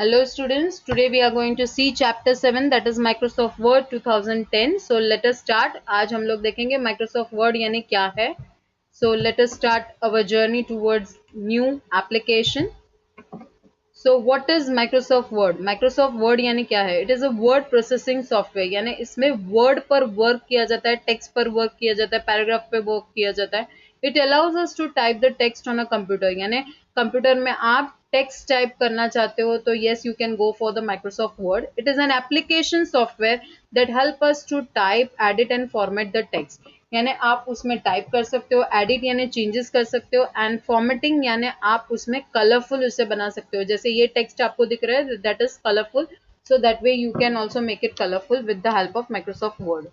Hello students, today we are going to see chapter 7 that is Microsoft Word 2010. So let us start. आज हम लोग देखेंगे Microsoft Word यानी क्या है. So let us start our journey towards new application. So what is Microsoft Word? Microsoft Word यानी क्या है? It is a word processing software. यानी इसमें word पर work किया जाता है, text पर work किया जाता है, paragraph पे work किया जाता है. It allows us to type the text on a computer. यानी कंप्यूटर में आप टेक्स्ट टाइप करना चाहते हो तो yes you can go for the Microsoft Word. It is an application software that help us to type, edit and format the text. यानी आप उसमें टाइप कर सकते हो, एडिट यानी चेंजेस कर सकते हो एंड फॉर्मेटिंग यानी आप उसमें कलरफुल उसे बना सकते हो. जैसे ये टेक्स्ट आपको दिख रहा है that is colourful, so that way you can also make it colourful with the help of Microsoft Word.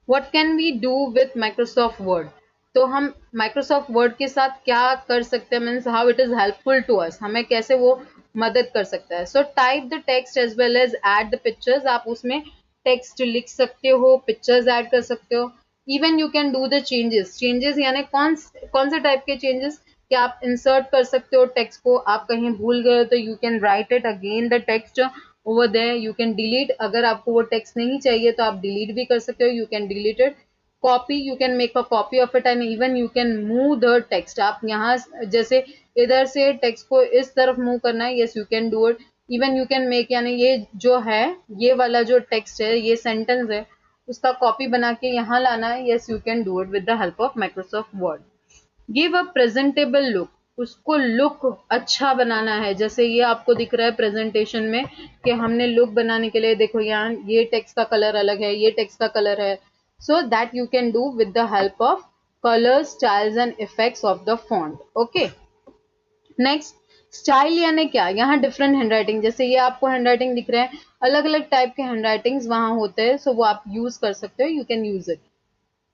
What can we do with Microsoft Word? तो हम माइक्रोसॉफ्ट वर्ड के साथ क्या कर सकते हैं, means how it is helpful to us, हमें कैसे वो मदद कर सकता है. So type the text as well as add the pictures. आप उसमें टेक्स्ट लिख सकते हो, पिक्चर्स ऐड कर सकते हो. Even you can do the changes यानी कौन से टाइप के चेंजेस कि आप इंसर्ट कर सकते हो टेक्स्ट को. आप कहीं भूल गए तो you can write it again the text over there. You can delete, अगर आपको वो टेक्स्ट नहीं चाहिए तो आप डिलीट भी कर सकते हो. You can delete it. Copy, you can make a copy of it and even you can move the text. आप यहाँ जैसे इधर से टेक्स्ट को इस तरफ मूव करना है, yes you can do it. Even you can make यानी ये जो है ये वाला जो टेक्स्ट है, ये सेंटेंस है, उसका कॉपी बना के यहाँ लाना है, yes you can do it with the help of Microsoft word. Give a presentable look, उसको लुक अच्छा बनाना है. जैसे ये आपको दिख रहा है प्रेजेंटेशन में कि हमने लुक बनाने के लिए देखो यहाँ ये टेक्स्ट का कलर अलग है, ये टेक्स्ट का कलर है. सो that you can do with the help of colour, styles and effects of the font. Okay, next style यानी क्या? यहाँ डिफरेंट हैंडराइटिंग, जैसे ये आपको हैंडराइटिंग दिख रहा है, अलग अलग टाइप के हैंडराइटिंग्स वहां होते हैं, सो वो आप यूज कर सकते हो. You can use it.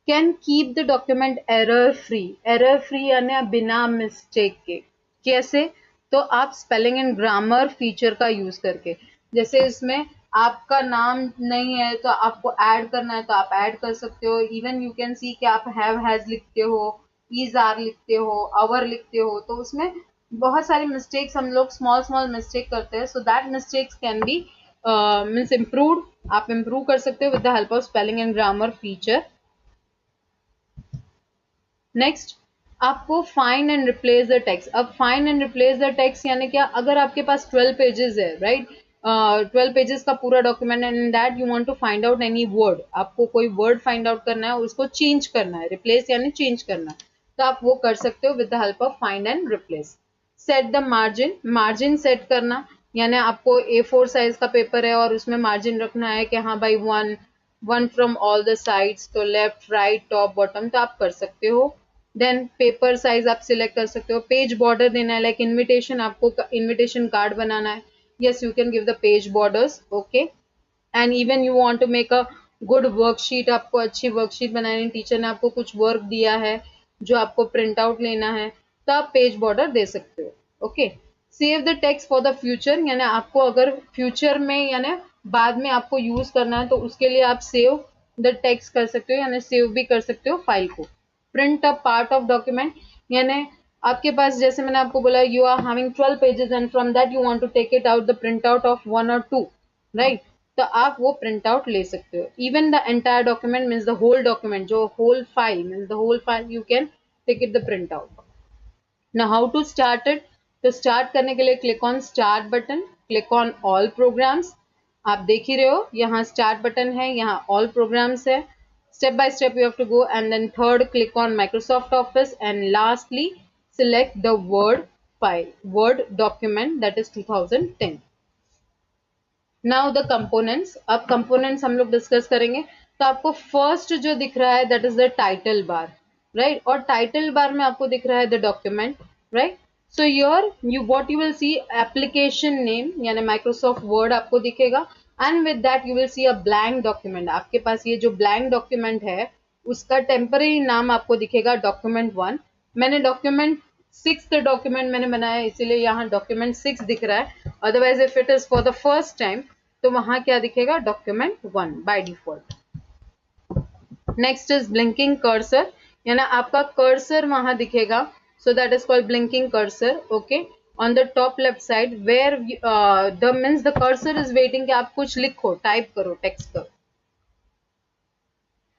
Can keep the document error free. Error free यानी बिना मिस्टेक के. कैसे? तो आप स्पेलिंग एंड ग्रामर फीचर का यूज करके, जैसे इसमें आपका नाम नहीं है तो आपको ऐड करना है तो आप ऐड कर सकते हो. इवन यू कैन सी कि आप हैव हैज लिखते हो, इज आर लिखते हो, आवर लिखते हो, तो उसमें बहुत सारी मिस्टेक्स हम लोग स्मॉल स्मॉल मिस्टेक करते हैं. So that mistakes can be means improve. आप इम्प्रूव कर सकते हो with the help of spelling and grammar feature. Next आपको find and replace the text. अब find and replace the text यानी क्या? अगर आपके पास 12 पेजेस है, राइट, 12 पेजेस का पूरा document and that you want to find out any word, आपको कोई वर्ड फाइंड आउट करना है, उसको चेंज करना है. रिप्लेस यानी चेंज करना है, तो आप वो कर सकते हो with the help of find and replace. Set the margin. Margin set करना यानी आपको A4 साइज का पेपर है और उसमें मार्जिन रखना है कि हाँ भाई one from all the sides, तो लेफ्ट राइट टॉप बॉटम, तो आप कर सकते हो. देन पेपर साइज आप सिलेक्ट कर सकते हो. पेज बॉर्डर देना है, लाइक इनविटेशन, आपको इनविटेशन कार्ड बनाना है, yes you can give the page borders. Okay, and even you want to make a good worksheet, आपको अच्छी वर्कशीट बनानी है, टीचर ने आपको कुछ वर्क दिया है जो आपको प्रिंट आउट लेना है, तो आप पेज बॉर्डर दे सकते हो. Okay, save the text for the future यानी आपको अगर फ्यूचर में यानी बाद में आपको यूज करना है तो उसके लिए आप सेव द टेक्स्ट कर सकते हो यानी सेव भी कर सकते हो फाइल को. Print a part of document यानी आपके पास, जैसे मैंने आपको बोला, you are having 12 pages and from that you want to take it out the print out of 1 or 2, right, तो आप वो प्रिंट आउट ले सकते हो. Even the entire document means the whole document, जो whole file means the whole file, you can take it the print out. Now how to start it? तो start करने के लिए click on start button, click on all programs. आप देख ही रहे हो यहाँ स्टार्ट बटन है, यहाँ ऑल प्रोग्राम्स है. Step by step you have to go and then third click on Microsoft Office and lastly select the word file, word document, that is 2010. now the components. अब components हम लोग discuss करेंगे. तो आपको first जो दिख रहा है that is the title bar, right, और title bar में आपको दिख रहा है the document, right. so here you what you will see application name यानी Microsoft Word आपको दिखेगा and with that you will see a blank document. आपके पास ये जो blank document है उसका टेम्पररी नाम आपको दिखेगा document 1. मैंने डॉक्यूमेंट 6th डॉक्यूमेंट मैंने बनाया इसीलिए यहाँ डॉक्यूमेंट 6 दिख रहा है. Otherwise if it is for the first time तो वहां क्या दिखेगा? Document 1 by default. Next is blinking cursor यानी आपका कर्सर वहां दिखेगा, so that is called blinking cursor. Okay, on the top left side where the means the cursor is waiting कि आप कुछ लिखो, टाइप करो, टेक्स्ट करो.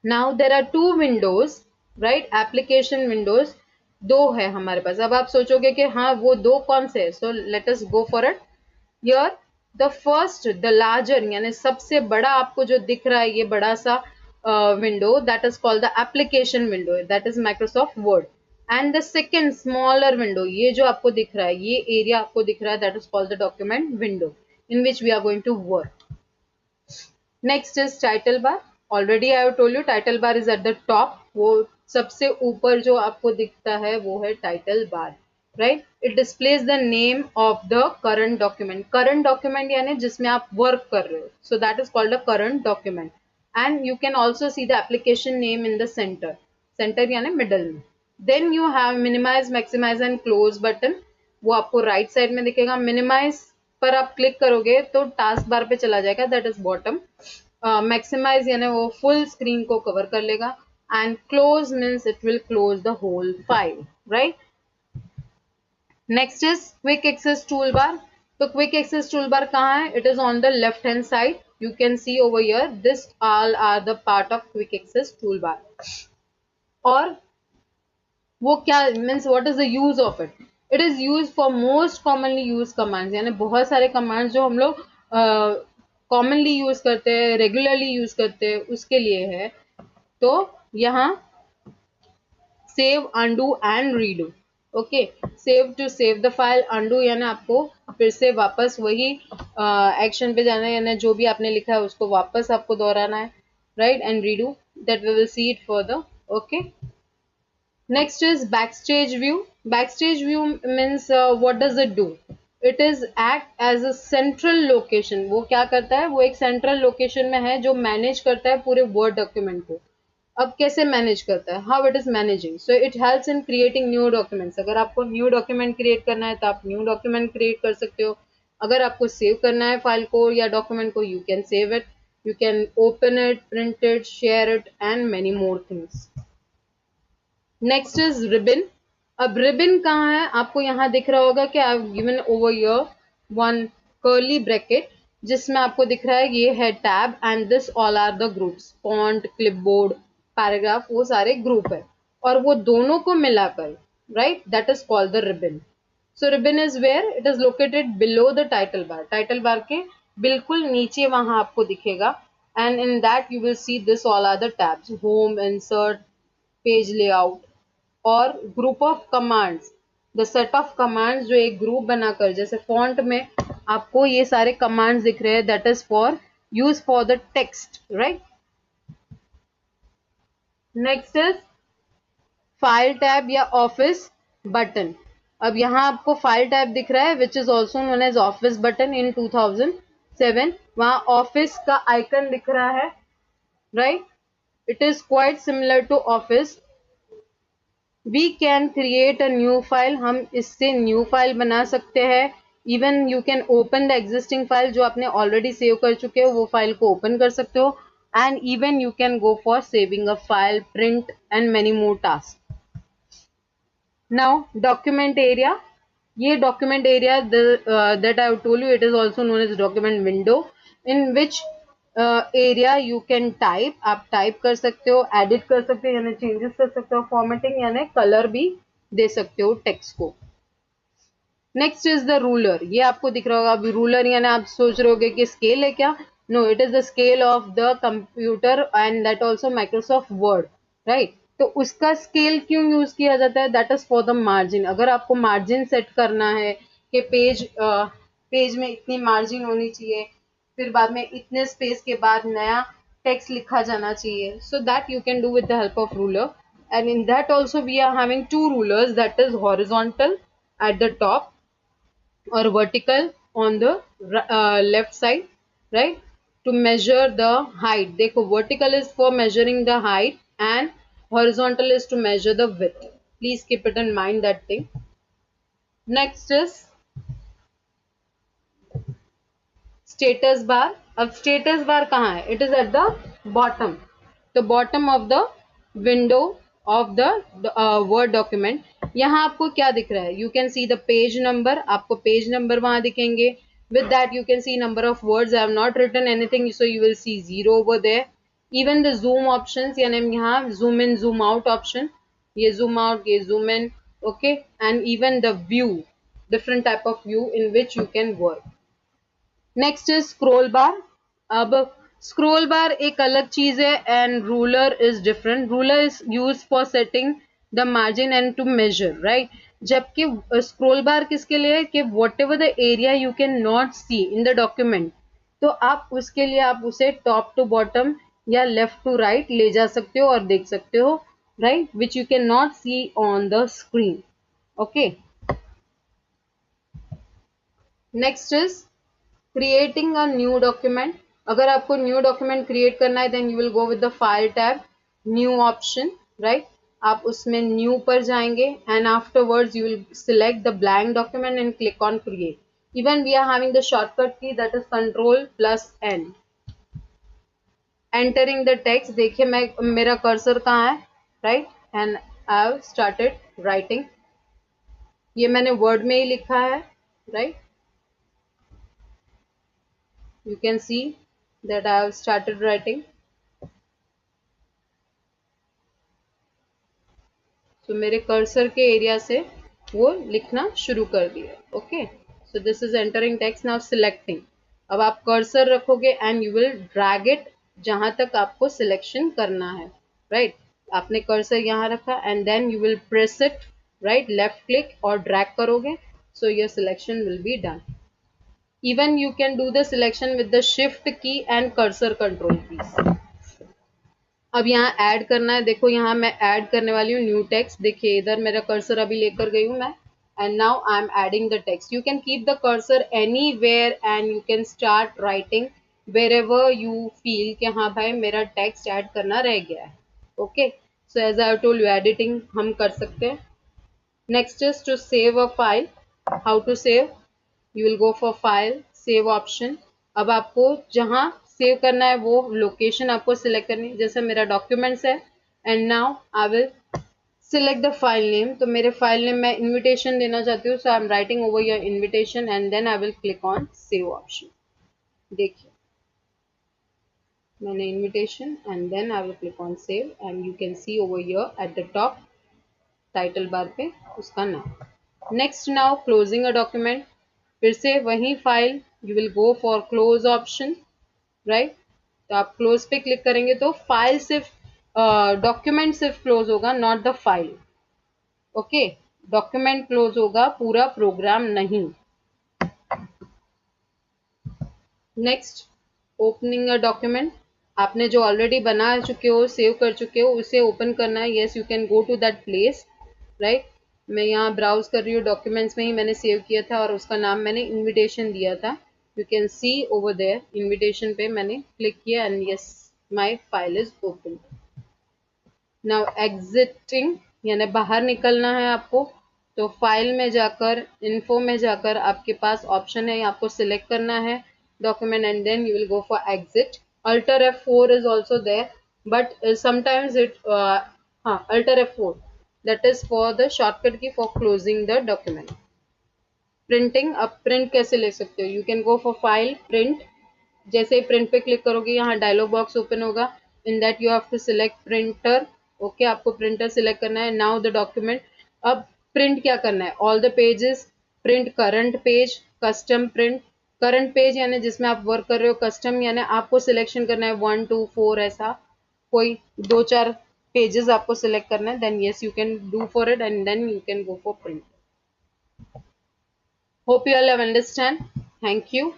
Now there are two windows, right? Application windows दो है हमारे पास. अब आप सोचोगे कि हाँ वो दो कौन से है. So let us go for it. Here the first, the larger यानी सबसे बड़ा आपको जो दिख रहा है ये बड़ा सा window, that is called the application window, that is Microsoft Word. And the second smaller window, ये जो आपको दिख रहा है, ये area आपको दिख रहा है, that is called the document window, in which we are going to work. Next is title bar. Already I have told you title bar is at the top. वो सबसे ऊपर जो आपको दिखता है वो है title bar, right? It displays the name of the current document. Current document यानी जिसमें आप work कर रहे हो. So that is called a current document. And you can also see the application name in the center. Center यानी middle में. Then you have minimize, maximize and close button. वो आपको right side में दिखेगा. Minimize पर आप click करोगे तो टास्क बार पे चला जाएगा, दैट इज बॉटम. मैक्सिमाइज यानी वो फुल स्क्रीन को कवर कर लेगा. And close means it will close the whole file, right. Next is quick access tool bar. तो क्विक एक्सेस टूल बार कहाँ है? It is on the left hand side. You can see over here, this all are the part of quick access tool bar. और वो क्या means what is the use of it? It is use for most commonly use commands, यानी बहुत सारे commands जो हम लोग commonly use करते हैं, रेगुलरली यूज करते हैं, उसके लिए है. तो यहाँ save, undo and redo. Okay, save to save the file, undo यानी आपको फिर से वापस वही एक्शन पे जाना है, यानी जो भी आपने लिखा है उसको वापस आपको दोहराना है, right. And redo, that we will see it further. Okay. Next is backstage view. Backstage view means what does it do? It is act as a central location. वो क्या करता है? वो एक central location में है जो manage करता है पूरे word document को. अब कैसे manage करता है? How it is managing? So it helps in creating new documents. अगर आपको new document create करना है तो आप new document create कर सकते हो. अगर आपको save करना है file को या document को, you can save it, you can open it, print it, share it and many more things. Next is ribbon. अब रिबन कहाँ है? आपको यहाँ दिख रहा होगा कि I have given over here one curly bracket जिसमें आपको दिख रहा है ये है tab and this all are the groups. Font, clipboard, paragraph, वो सारे ग्रुप है और वो दोनों को मिलाकर, right, that is called the ribbon. So ribbon is where it is located below the title bar. Title बार के बिल्कुल नीचे वहां आपको दिखेगा. And in that you will see this all are the tabs, home, insert, page layout और group of commands. The set of commands जो एक group बनाकर, जैसे फॉन्ट में आपको ये सारे कमांड्स दिख रहे हैं, that is for use for the text, right. Next is file tab या ऑफिस बटन. अब यहाँ आपको फाइल टैब दिख रहा है which is also known as Office button. In 2007 वहां ऑफिस का आइकन दिख रहा है, right. It is quite similar to Office. We can create a new file. हम इससे न्यू फाइल बना सकते हैं. Even you can open the existing file, जो आपने ऑलरेडी सेव कर चुके हो वो फाइल को ओपन कर सकते हो. And even you can go for saving a file, print and many more task. Now document area. ये document area that I told you, it is also known as document window, in which area you can type. आप type कर सकते हो, edit कर सकते हो यानी changes कर सकते हो, फॉर्मेटिंग यानी कलर भी दे सकते हो टेक्स्ट को. Next is the ruler. ये आपको दिख रहा होगा. अभी रूलर यानी आप सोच रहे होगे कि स्केल है क्या? No, it is the scale of the computer and that also Microsoft Word, right. तो उसका स्केल क्यों यूज किया जाता है? That is for the margin. अगर आपको मार्जिन सेट करना है कि पेज में इतनी मार्जिन होनी चाहिए, फिर बाद में इतने स्पेस के बाद नया टेक्स्ट लिखा जाना चाहिए, so that you can do with the help of ruler. And in that also we are having two rulers, that is horizontal at the top or vertical on the left side, right, to measure the height. देखो, vertical is for measuring the height and horizontal is to measure the width. Please keep it in mind, that thing. Next is status bar. अब status bar कहाँ है? It is at the bottom, the bottom of the window of the word document. यहाँ आपको क्या दिख रहा है? You can see the page number, आपको पेज नंबर वहां दिखेंगे। With that you can see number of words. I have not written anything, so you will see 0 over there. Even the zoom option, यानी यहाँ zoom in zoom out option, ये zoom out, ये zoom in, okay. And even the view, different type of view in which you can work. Next is scroll bar. अब scroll bar एक अलग चीज है and ruler is different. Ruler is used for setting the margin and to measure, right? जबकि scroll bar किसके लिए है कि whatever the area you can not see in the document, तो आप उसके लिए आप उसे top to bottom या left to right ले जा सकते हो और देख सकते हो, right? Which you can not see on the screen. Okay. Next is creating a new document. अगर आपको न्यू डॉक्यूमेंट क्रिएट करना है then you will go with the file tab, new option, right. आप उसमें न्यू पर जाएंगे and afterwards you will select the blank document and click on create. Even we are having the shortcut key that is Ctrl+N। Entering the text, देखिए मैं मेरा cursor कहाँ है, right, and I have started writing. ये मैंने word में ही लिखा है, right. You can see that I have started writing. So मेरे कर्सर के एरिया से वो लिखना शुरू कर दिया, okay. So this is entering text, now selecting. अब आप कर्सर रखोगे and you will drag it जहां तक आपको सिलेक्शन करना है, राइट। आपने कर्सर यहाँ रखा and then you will press it, right, left click और ड्रैग करोगे, so your selection will be done. Even you can do the selection with the shift key and cursor control keys. अब यहाँ add करना है, देखो यहाँ मैं add करने वाली हूँ न्यू टेक्स्ट। देखिए इधर मेरा कर्सर अभी लेकर गई हूँ मैं and now I am adding the text. You can keep the cursor anywhere and you can start writing wherever you feel कि हाँ भाई मेरा टेक्स्ट ऐड करना रह गया है, okay. So as I told you editing हम कर सकते हैं। Next is to save a file. How to save? You will go for file, save option. अब आपको जहां सेव करना है वो लोकेशन आपको सिलेक्ट करनी है, जैसे मेरा डॉक्यूमेंट्स है and now I will select the file name. तो मेरे फाइल नेम मैं इन्विटेशन देना चाहती हूँ, so I am writing over your invitation and then I will click on save option. देखिए मैंने invitation and then I will click on save and you can see over here at the top title bar पे उसका नाम। Next now closing a document, फिर से वही file, you will go for close option, right. तो आप close पे click करेंगे तो फाइल सिर्फ डॉक्यूमेंट सिर्फ क्लोज होगा, not the file, okay. Document close होगा, पूरा प्रोग्राम नहीं। नेक्स्ट ओपनिंग अ डॉक्यूमेंट, आपने जो ऑलरेडी बना चुके हो, सेव कर चुके हो, उसे ओपन करना है। Yes, you can go to that place, right. मैं यहाँ ब्राउज कर रही हूँ, डॉक्यूमेंट्स में ही मैंने सेव किया था और उसका नाम मैंने इन्विटेशन दिया था। You can see over there, invitation पे मैंने क्लिक किया and yes my file is open. Now exiting यानी बाहर निकलना है आपको, तो फाइल में जाकर इन्फो में जाकर आपके पास ऑप्शन है, आपको सिलेक्ट करना है document and then you will go for exit. Alt F4 is also there, but sometimes it Alt F4, that is for the shortcut key for closing the document. Printing, अब print कैसे ले सकते हो? You can go for file, print। जैसे ही print पे click करोगे यहाँ dialogue box open होगा, in that you have to select printer, okay. आपको प्रिंटर सिलेक्ट करना है। नाउ द डॉक्यूमेंट, अब प्रिंट क्या करना है? All the pages, print current page, custom print. Current page यानी जिसमें आप वर्क कर रहे हो, कस्टम यानी आपको सिलेक्शन करना है 1 2 4 ऐसा कोई 2 4 पेजेस आपको सिलेक्ट करना है, then yes you can do for it and then you can go for print. Hope you all have understand. Thank you.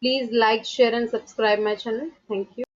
Please like, share and subscribe my channel. Thank you.